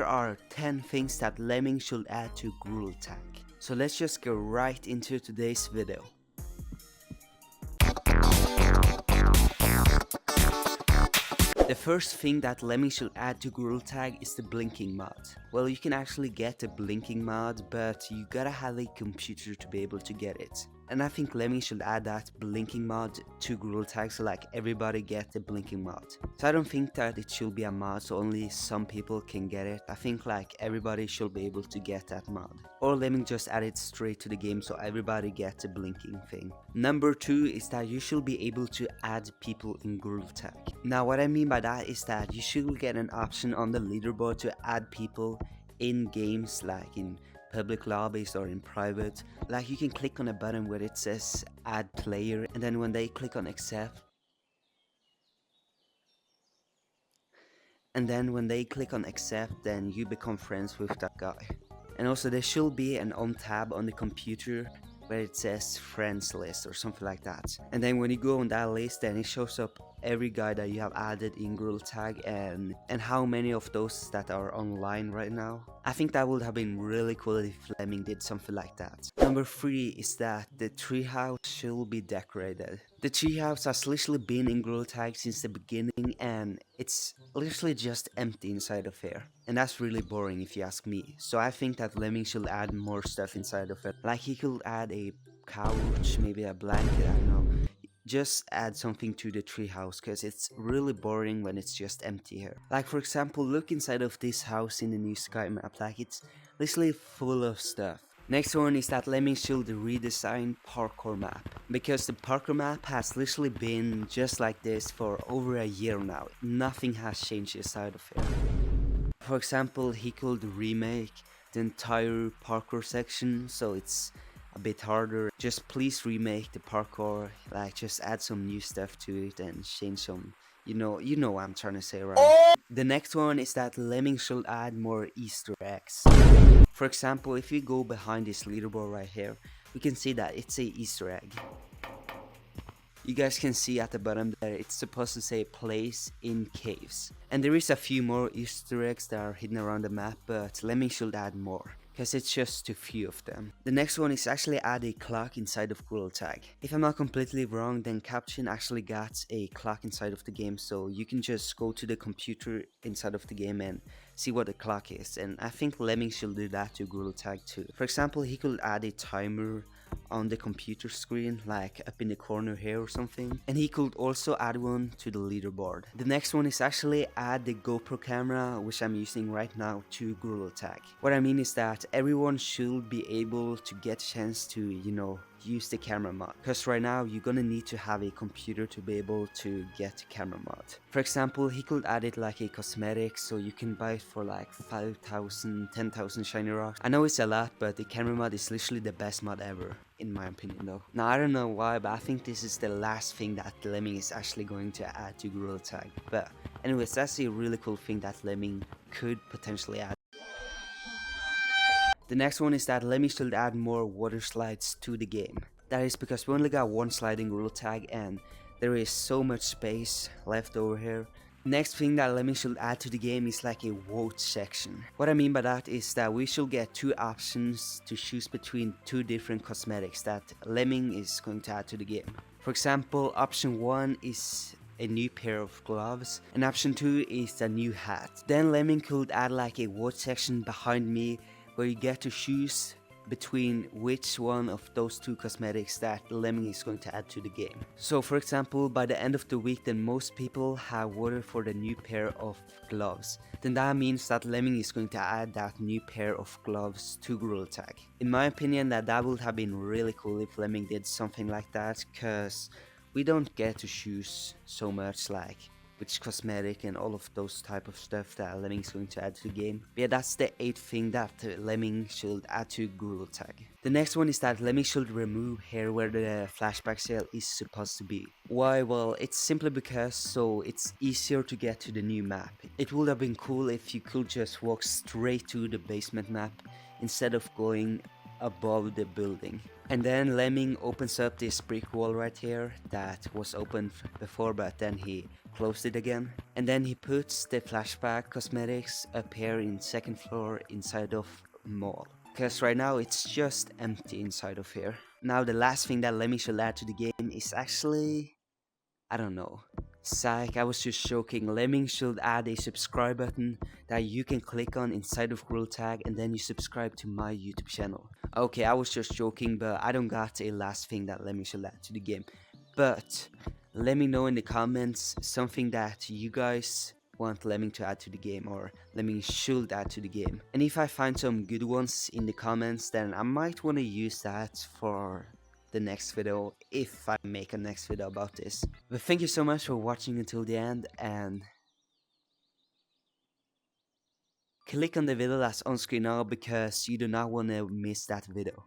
there are 10 things that Lemming should add to Gruel Tag. So let's just go right into today's video. The first thing that Lemming should add to Gruel Tag is the blinking mod. Well, you can actually get the blinking mod, but you gotta have a computer to be able to get it. And I think Lemming should add that blinking mod to Gruel Tag so like everybody get the blinking mod. So I don't think that it should be a mod so only some people can get it. I think like everybody should be able to get that mod. Or Lemming just add it straight to the game so everybody gets the blinking thing. Number 2 is that you should be able to add people in Gruel Tag. Now what I mean by that is that you should get an option on the leaderboard to add people in games like in public lobbies or in private. Like you can click on a button where it says add player, and then when they click on accept, then you become friends with that guy. And also there should be an on tab on the computer where it says friends list or something like that. And then when you go on that list, then it shows up every guy that you have added in Gruel Tag and how many of those that are online right now. I think that would have been really cool if Lemming did something like that. Number 3 is that the treehouse should be decorated. The treehouse has literally been in Gruel Tag since the beginning and it's literally just empty inside of here. And that's really boring if you ask me. So I think that Lemming should add more stuff inside of it. Like he could add a couch, maybe a blanket, I don't know. Just add something to the treehouse because it's really boring when it's just empty here. Like for example, look inside of this house in the new sky map, like it's literally full of stuff. Next one is that Lemming should redesign Parkour map, because the Parkour map has literally been just like this for over a year now. Nothing has changed inside of it. For example, he could remake the entire Parkour section so it's a bit harder. Just please remake the parkour, like just add some new stuff to it and change some, you know what I'm trying to say, right? The next one is that Lemming should add more Easter eggs. For example, if you go behind this leaderboard right here, we can see that it's a Easter egg. You guys can see at the bottom there it's supposed to say place in caves. And there is a few more Easter eggs that are hidden around the map, but Lemming should add more, because it's just too few of them. The next one is actually add a clock inside of Gruel Tag. If I'm not completely wrong, then Caption actually got a clock inside of the game, so you can just go to the computer inside of the game and see what the clock is. And I think Lemming should do that to Gruel Tag too. For example, he could add a timer on the computer screen, like up in the corner here or something. And he could also add one to the leaderboard. The next one is actually add the GoPro camera, which I'm using right now, to Gruel Tag. What I mean is that everyone should be able to get a chance to, use the camera mod, because right now you're gonna need to have a computer to be able to get camera mod. For example, he could add it like a cosmetic, so you can buy it for like 5,000, 10,000 shiny rocks. I know it's a lot, but the camera mod is literally the best mod ever, in my opinion though. Now I don't know why, but I think this is the last thing that Lemming is actually going to add to Gruel Tag. But anyways, that's a really cool thing that Lemming could potentially add. The next one is that Lemming should add more water slides to the game. That is because we only got one slide in Gruel Tag and there is so much space left over here. Next thing that Lemming should add to the game is like a vote section. What I mean by that is that we should get 2 options to choose between 2 different cosmetics that Lemming is going to add to the game. For example, option 1 is a new pair of gloves, and option 2 is a new hat. Then Lemming could add like a vote section behind me where you get to choose between which one of those 2 cosmetics that Lemming is going to add to the game. So for example, by the end of the week, then most people have voted for the new pair of gloves. Then that means that Lemming is going to add that new pair of gloves to Gruel Tag. In my opinion, that would have been really cool if Lemming did something like that, because we don't get to choose so much, like which cosmetic and all of those type of stuff that Lemming is going to add to the game. But yeah, that's the 8th thing that Lemming should add to Gruel Tag. The next one is that Lemming should remove here where the flashback cell is supposed to be. Why? Well, it's simply because so it's easier to get to the new map. It would have been cool if you could just walk straight to the basement map instead of going above the building. And then Lemming opens up this brick wall right here that was open before, but then he closed it again. And then he puts the flashback cosmetics up here in second floor inside of mall. Because right now it's just empty inside of here. Now the last thing that Lemming should add to the game is actually, I don't know. Psych, I was just joking. Lemming should add a subscribe button that you can click on inside of World Tag and then you subscribe to my YouTube channel. Okay, I was just joking, but I don't got a last thing that Lemming should add to the game. But let me know in the comments something that you guys want Lemming to add to the game or Lemming should add to the game. And if I find some good ones in the comments, then I might want to use that for the next video if I make a next video about this. But thank you so much for watching until the end, and click on the video that's on screen now because you do not want to miss that video.